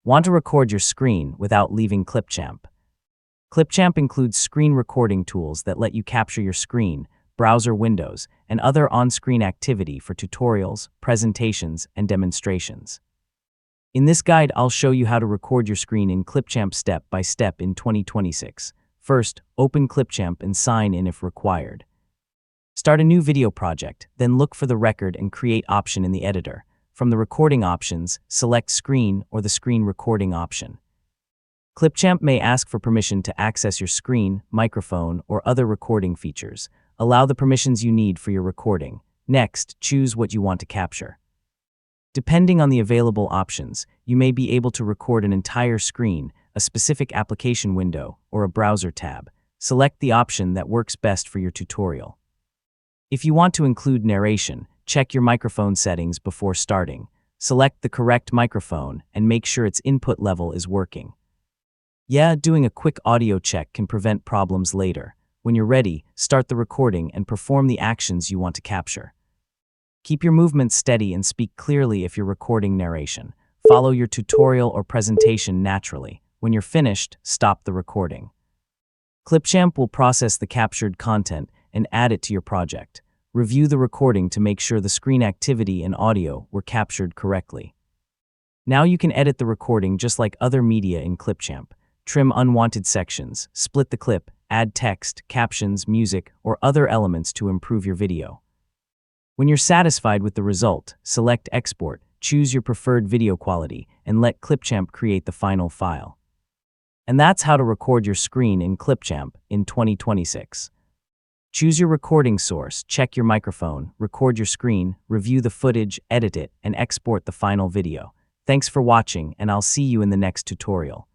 Want to record your screen without leaving Clipchamp? Clipchamp includes screen recording tools that let you capture your screen, browser windows, and other on-screen activity for tutorials, presentations, and demonstrations. In this guide, I'll show you how to record your screen in Clipchamp step by step in 2026. First, open Clipchamp and sign in if required. Start a new video project, then look for the Record and Create option in the editor. From the recording options, select Screen or the Screen Recording option. Clipchamp may ask for permission to access your screen, microphone, or other recording features. Allow the permissions you need for your recording. Next, choose what you want to capture. Depending on the available options, you may be able to record an entire screen, a specific application window, or a browser tab. Select the option that works best for your tutorial. If you want to include narration, check your microphone settings before starting. Select the correct microphone and make sure its input level is working. Doing a quick audio check can prevent problems later. When you're ready, start the recording and perform the actions you want to capture. Keep your movements steady and speak clearly if you're recording narration. Follow your tutorial or presentation naturally. When you're finished, stop the recording. Clipchamp will process the captured content and add it to your project. Review the recording to make sure the screen activity and audio were captured correctly. Now you can edit the recording just like other media in Clipchamp. Trim unwanted sections, split the clip, add text, captions, music, or other elements to improve your video. When you're satisfied with the result, select Export, choose your preferred video quality, and let Clipchamp create the final file. And that's how to record your screen in Clipchamp in 2026. Choose your recording source, check your microphone, record your screen, review the footage, edit it, and export the final video. Thanks for watching, and I'll see you in the next tutorial.